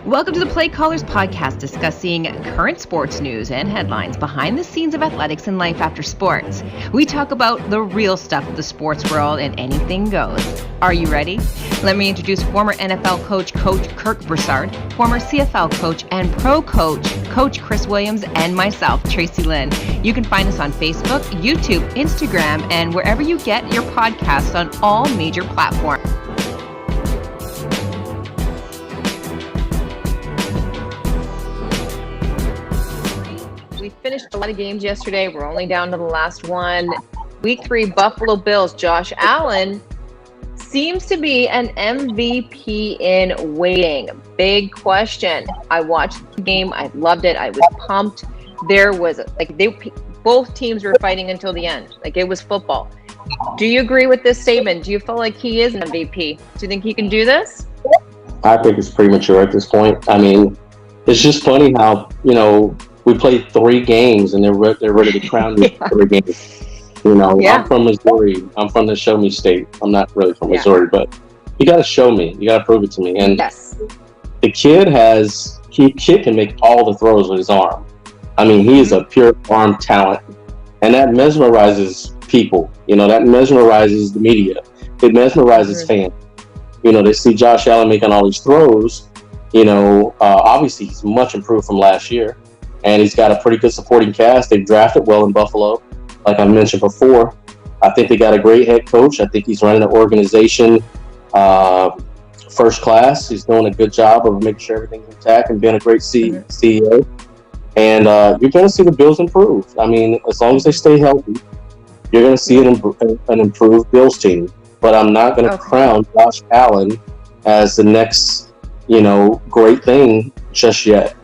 Welcome to the PlayCallers podcast, discussing current sports news and headlines behind the scenes of athletics and life after sports. We talk about the real stuff of the sports world and anything goes. Are you ready? Let me introduce former NFL coach Kirk Broussard, former CFL coach and pro coach Chris Williams, and myself, Tracy Lynn. You can find us on Facebook, YouTube, Instagram, and wherever you get your podcasts on all major platforms. We finished a lot of games yesterday. We're only down to the last one. Week 3, Buffalo Bills. Josh Allen seems to be an MVP in waiting. Big question. I watched the game. I loved it. I was pumped. There was both teams were fighting until the end. Like, it was football. Do you agree with this statement? Do you feel like he is an MVP? Do you think he can do this? I think it's premature at this point. I mean, it's just funny how, we played 3 games and they're ready to crown you for 3 games. I'm from Missouri. I'm from the show me state. I'm not really from Missouri, but you got to show me. You got to prove it to me. And the kid can make all the throws with his arm. I mean, he is a pure arm talent, and that mesmerizes people. That mesmerizes the media. It mesmerizes fans. They see Josh Allen making all these throws. Obviously he's much improved from last year. And he's got a pretty good supporting cast. They've drafted well in Buffalo, like I mentioned before. I think they got a great head coach. I think he's running the organization first class. He's doing a good job of making sure everything's intact and being a great CEO. And you're going to see the Bills improve. I mean, as long as they stay healthy, you're going to see an improved Bills team. But I'm not going to crown Josh Allen as the next, great thing just yet,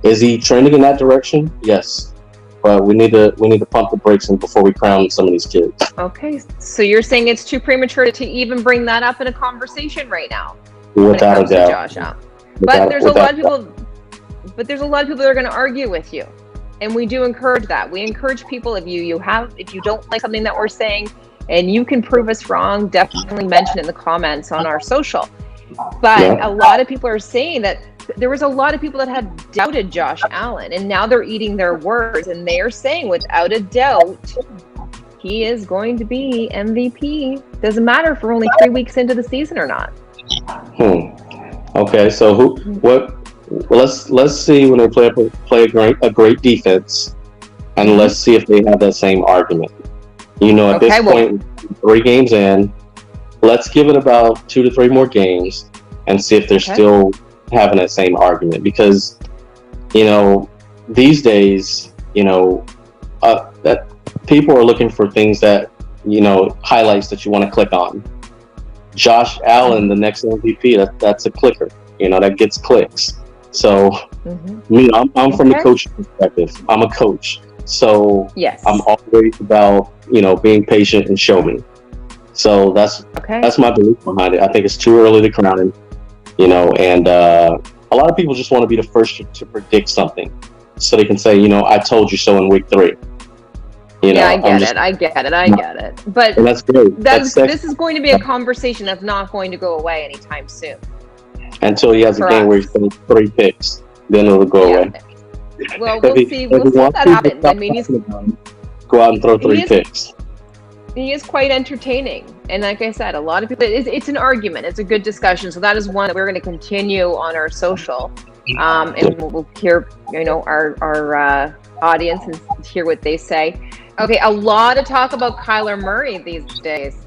Is he trending in that direction? Yes, but we need to pump the brakes before we crown some of these kids. Okay, so you're saying it's too premature to even bring that up in a conversation right now? Without a doubt. But there's a lot of people. But there's a lot of people that are going to argue with you, and we do encourage that. We encourage people if you don't like something that we're saying, and you can prove us wrong, definitely mention it in the comments on our social. But a lot of people are saying that there was a lot of people that had doubted Josh Allen, and now they're eating their words, and they are saying without a doubt he is going to be MVP. Doesn't matter if we're only 3 weeks into the season or not. Okay, so let's see when they play a great defense, and let's see if they have that same argument. At this point, 3 games in, let's give it about 2 to 3 more games and see if they're still having that same argument, because these days that people are looking for things that highlights that you want to click on. Josh Allen, the next MVP, that's a clicker, that gets clicks. So I'm from the coaching perspective. I'm a coach, so I'm always about being patient and show me. So that's my belief behind it. I think it's too early to crown him. And a lot of people just want to be the first to predict something, so they can say, I told you so in week 3. I get it. But that's great. This is going to be a conversation that's not going to go away anytime soon. Until he has a game where he's throwing 3 picks, then it'll go away. Well, we'll see if that happens. I mean, go out and throw 3 picks. He is quite entertaining, and like I said, a lot of people. It's an argument. It's a good discussion. So that is one that we're going to continue on our social, and we'll hear our audience and hear what they say. Okay, a lot of talk about Kyler Murray these days.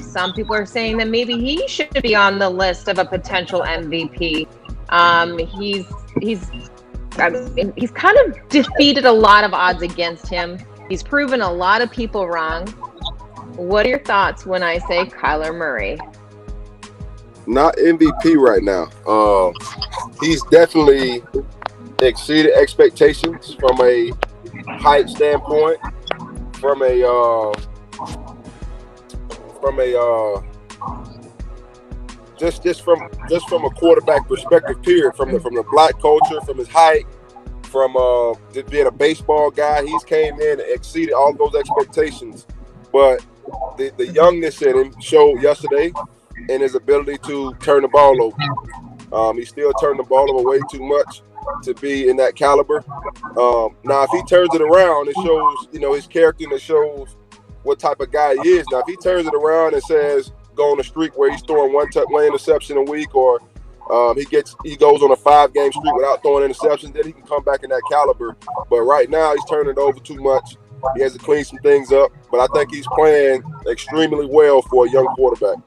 Some people are saying that maybe he should be on the list of a potential MVP. He's kind of defeated a lot of odds against him. He's proven a lot of people wrong. What are your thoughts when I say Kyler Murray? Not MVP right now. He's definitely exceeded expectations from a height standpoint, from a from a quarterback perspective. Period. From the black culture, from his height, from just being a baseball guy, he's came in and exceeded all those expectations. But the youngness in him showed yesterday, and his ability to turn the ball over. He still turned the ball over way too much to be in that caliber. Now, if he turns it around, it shows, his character, and it shows what type of guy he is. Now, if he turns it around and says, go on a streak where he's throwing one interception a week, or he goes on a 5-game streak without throwing interceptions, then he can come back in that caliber. But right now, he's turning it over too much. He has to clean some things up, but I think he's playing extremely well for a young quarterback.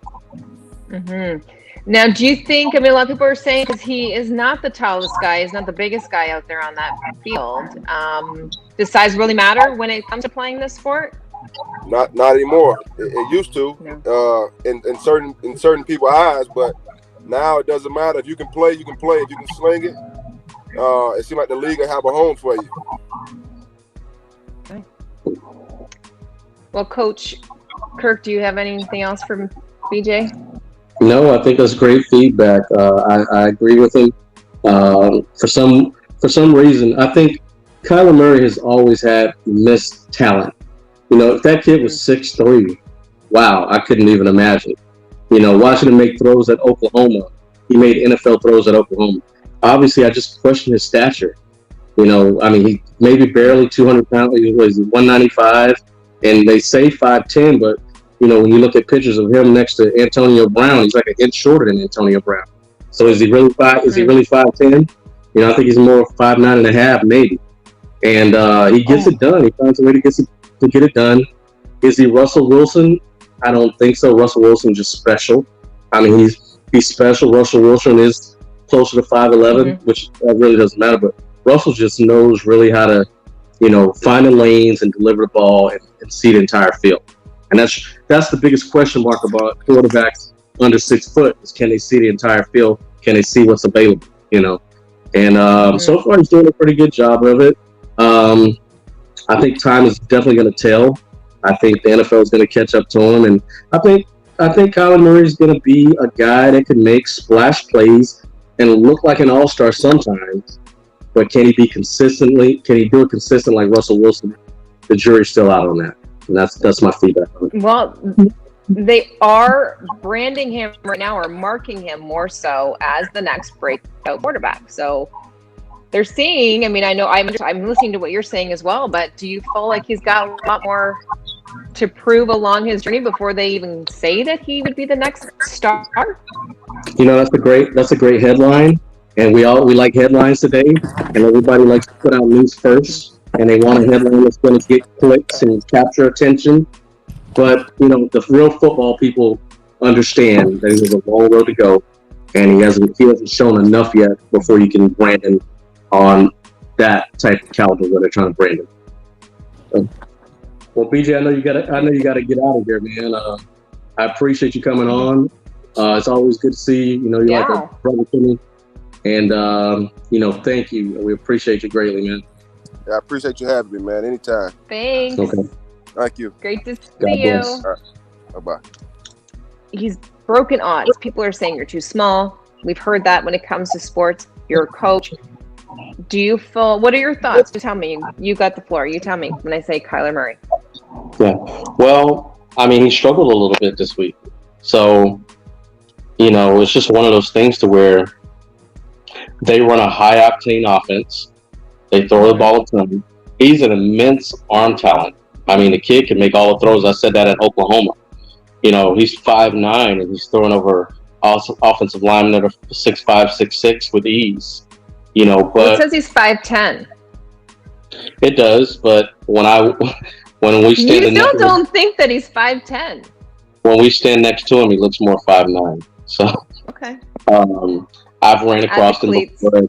Mm-hmm. Now, do you think, a lot of people are saying, because he is not the tallest guy, he's not the biggest guy out there on that field, does size really matter when it comes to playing this sport? Not anymore. It used to, in certain people's eyes, but now it doesn't matter. If you can play, you can play. If you can sling it, it seems like the league will have a home for you. Okay. Well, Coach Kirk, do you have anything else from BJ? No, I think that's great feedback. I agree with him. For some reason, I think Kyler Murray has always had missed talent. If that kid was 6'3", wow, I couldn't even imagine. Watching him make throws at Oklahoma, he made NFL throws at Oklahoma. Obviously, I just questioned his stature. He maybe barely 200 pounds. He was 195, and they say 5'10", but when you look at pictures of him next to Antonio Brown, he's like an inch shorter than Antonio Brown. So is he really 5'10"? I think he's more 5'9.5", maybe. And he gets it done. He finds a way to get it done. Is he Russell Wilson? I don't think so. Russell Wilson's just special. He's special. Russell Wilson is closer to 5'11", which really doesn't matter. But Russell just knows really how to, find the lanes and deliver the ball and see the entire field. And that's the biggest question mark about quarterbacks under 6 foot is, can they see the entire field? Can they see what's available? And so far he's doing a pretty good job of it. I think time is definitely going to tell. I think the NFL is going to catch up to him, and I think Kyler Murray is going to be a guy that can make splash plays and look like an all-star sometimes. But can he do it consistently like Russell Wilson? The jury's still out on that. And that's my feedback on it. Well, they are branding him right now, or marking him more so as the next breakout quarterback. So they're seeing, I know I'm listening to what you're saying as well, but do you feel like he's got a lot more to prove along his journey before they even say that he would be the next star? That's a great headline. And we like headlines today, and everybody likes to put out news first. And they want a headline that's going to get clicks and capture attention. But, the real football people understand that he has a long road to go, and he hasn't shown enough yet before you can brand him on that type of caliber where they're trying to brand him. Well, BJ, I know you got to get out of here, man. I appreciate you coming on. It's always good to see you. You're like a brother to me. And, thank you. We appreciate you greatly, man. Yeah, I appreciate you having me, man. Anytime. Thanks. Okay. Thank you. Great to see you. All right. Bye-bye. He's broken odds. People are saying you're too small. We've heard that when it comes to sports. You're a coach. What are your thoughts? Just tell me. You got the floor. You tell me when I say Kyler Murray. Yeah. Well, he struggled a little bit this week. So, it's just one of those things to where they run a high-octane offense. They throw the ball a ton. He's an immense arm talent. The kid can make all the throws. I said that at Oklahoma. He's 5'9", and he's throwing over offensive linemen that are 6'5", 6'6" with ease. But it says he's 5'10". It does, but when we stand, you still don't think that he's 5'10". When we stand next to him, he looks more 5'9". So okay. I've ran across him before.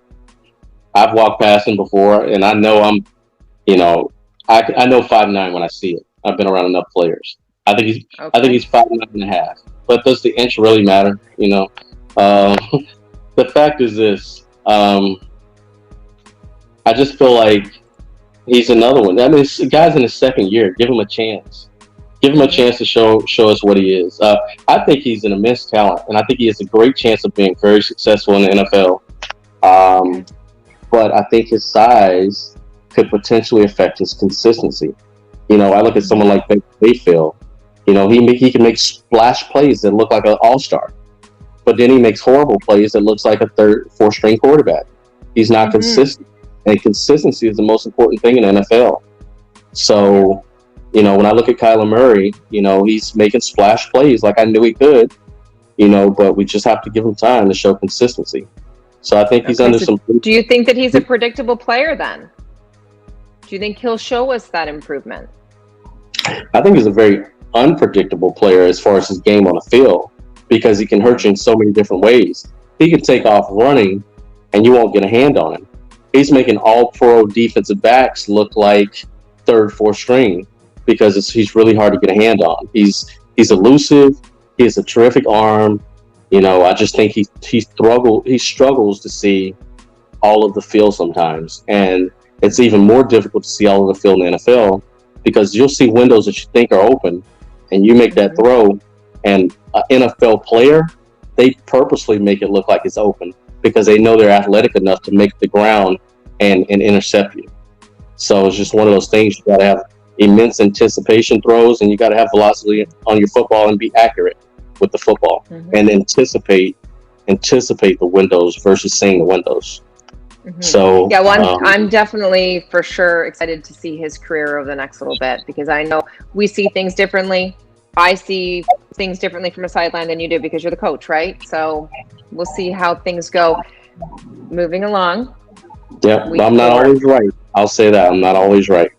I've walked past him before, and I know I know 5'9" when I see it. I've been around enough players. I think he's 5'9.5". But does the inch really matter? The fact is this. I just feel like he's another one. The guy's in his second year. Give him a chance. Give him a chance to show us what he is. I think he's an immense talent, and I think he has a great chance of being very successful in the NFL. But I think his size could potentially affect his consistency. I look at someone like Baker Mayfield. He can make splash plays that look like an all-star. but then he makes horrible plays that looks like a third, fourth string quarterback. He's not consistent, and consistency is the most important thing in the NFL. So, you know, when I look at Kyler Murray, you know, he's making splash plays like I knew he could, you know, but we just have to give him time to show consistency. So I think he's under some. Do you think that he's a predictable player then? Do you think he'll show us that improvement? I think he's a very unpredictable player as far as his game on the field, because he can hurt you in so many different ways. He can take off running and you won't get a hand on him. He's making all pro defensive backs look like third, fourth string because he's really hard to get a hand on. He's elusive. He has a terrific arm. You know, I just think he struggles to see all of the field sometimes. And it's even more difficult to see all of the field in the NFL because you'll see windows that you think are open and you make that throw, and an NFL player, they purposely make it look like it's open because they know they're athletic enough to make the ground and intercept you. So it's just one of those things. You got to have immense anticipation throws, and you got to have velocity on your football and be accurate with the football and anticipate the windows versus seeing the windows. So yeah, well, I'm definitely for sure excited to see his career over the next little bit, because I know we see things differently. I see things differently from a sideline than you do because you're the coach, right? So we'll see how things go. Moving along. Yeah, I'm not always right. I'll say that I'm not always right,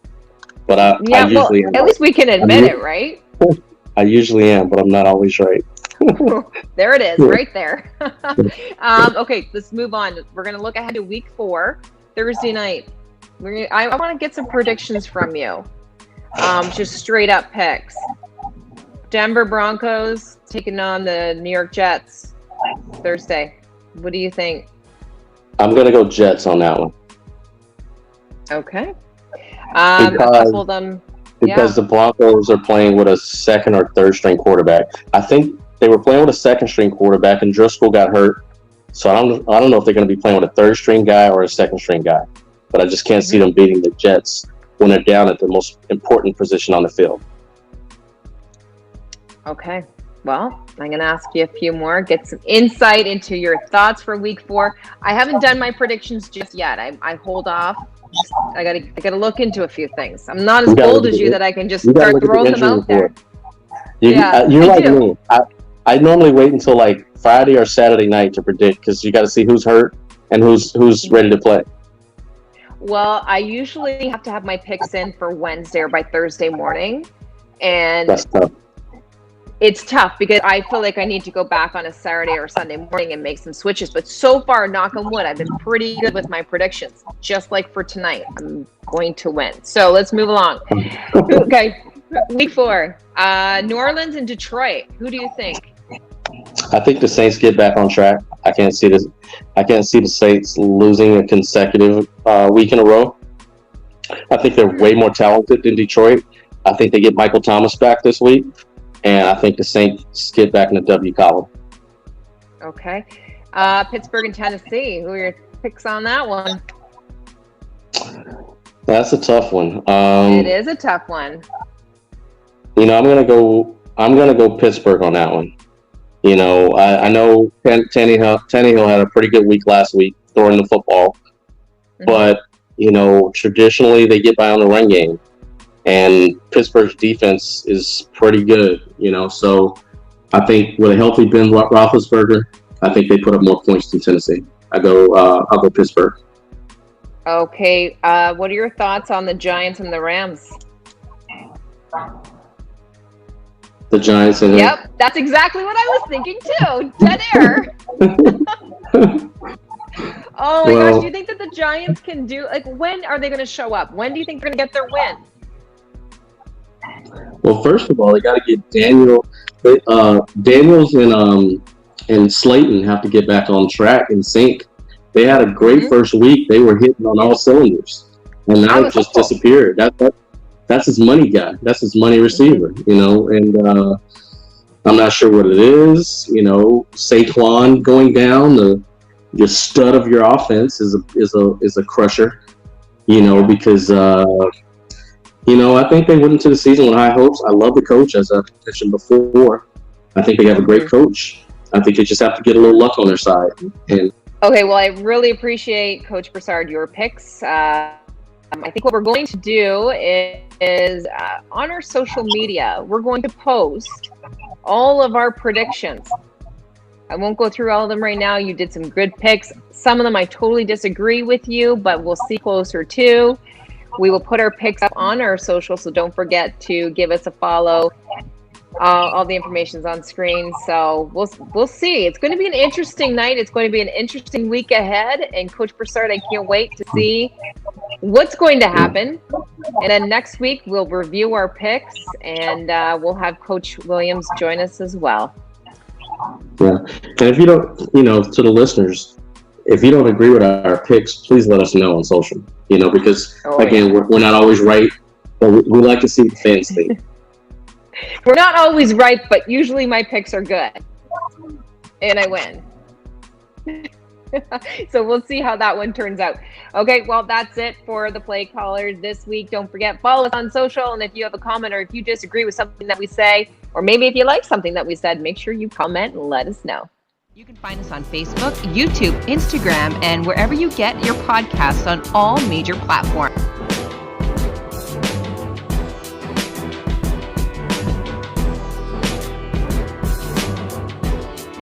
but I usually am. At least we can admit it, right? I usually am, but I'm not always right. There it is, right there. Okay, let's move on. We're going to look ahead to week 4, Thursday night. I want to get some predictions from you. Just straight up picks. Denver Broncos taking on the New York Jets Thursday. What do you think? I'm going to go Jets on that one. Okay. Because the Broncos are playing with a second or third string quarterback. I think they were playing with a second string quarterback and Driscoll got hurt. So I don't know if they're going to be playing with a third string guy or a second string guy. But I just can't see them beating the Jets when they're down at the most important position on the field. Okay. Well, I'm going to ask you a few more, get some insight into your thoughts for week 4. I haven't done my predictions just yet. I hold off. I gotta look into a few things. I'm not as bold as you that I can just start throwing them out there. You're like me. I normally wait until like Friday or Saturday night to predict because you got to see who's hurt and who's ready to play. Well, I usually have to have my picks in for Wednesday or by Thursday morning, and that's tough. It's tough because I feel like I need to go back on a Saturday or Sunday morning and make some switches. But so far, knock on wood, I've been pretty good with my predictions. Just like for tonight, I'm going to win. So let's move along. Okay, week 4, New Orleans and Detroit. Who do you think? I think the Saints get back on track. I can't see the Saints losing a consecutive week in a row. I think they're way more talented than Detroit. I think they get Michael Thomas back this week. And I think the Saints get back in the W column. Okay. Pittsburgh and Tennessee. Who are your picks on that one? That's a tough one. It is a tough one. You know, I'm gonna go Pittsburgh on that one. You know, I know Tannehill had a pretty good week last week throwing the football, but you know, traditionally they get by on the run game. And Pittsburgh's defense is pretty good, you know. So I think with a healthy Ben Roethlisberger, I think they put up more points than Tennessee. I'll go Pittsburgh. Okay. What are your thoughts on the Giants and the Rams? The Giants and Yep, that's exactly what I was thinking too. Dead air. Oh my gosh, do you think that the Giants can do, like, when are they going to show up? When do you think they're going to get their win? Well, first of all, they got to get Daniels and Slayton have to get back on track and sync. They had a great first week. They were hitting on all cylinders, and now it just disappeared. That's his money guy. That's his money receiver, you know. And I'm not sure what it is. You know, Saquon going down, the stud of your offense is a crusher. You know, because. You know, I think they went into the season with high hopes. I love the coach, as I mentioned before. I think they have a great coach. I think they just have to get a little luck on their side. And okay, well, I really appreciate, Coach Broussard, your picks. I think what we're going to do is on our social media, we're going to post all of our predictions. I won't go through all of them right now. You did some good picks. Some of them I totally disagree with you, but we'll see closer to. We will put our picks up on our social, so don't forget to give us a follow. All the information's on screen, so we'll see. It's going to be an interesting night. It's going to be an interesting week ahead. And Coach Broussard, I can't wait to see what's going to happen. And then next week we'll review our picks, and we'll have Coach Williams join us as well. Yeah, and if you don't, to the listeners, if you don't agree with our picks, please let us know on social. Because again, we're not always right, but we like to see the fans think. We're not always right, but usually my picks are good, and I win. So we'll see how that one turns out. Okay, well, that's it for the Play Callers this week. Don't forget, follow us on social, and if you have a comment or if you disagree with something that we say, or maybe if you like something that we said, make sure you comment and let us know. You can find us on Facebook, YouTube, Instagram, and wherever you get your podcasts on all major platforms.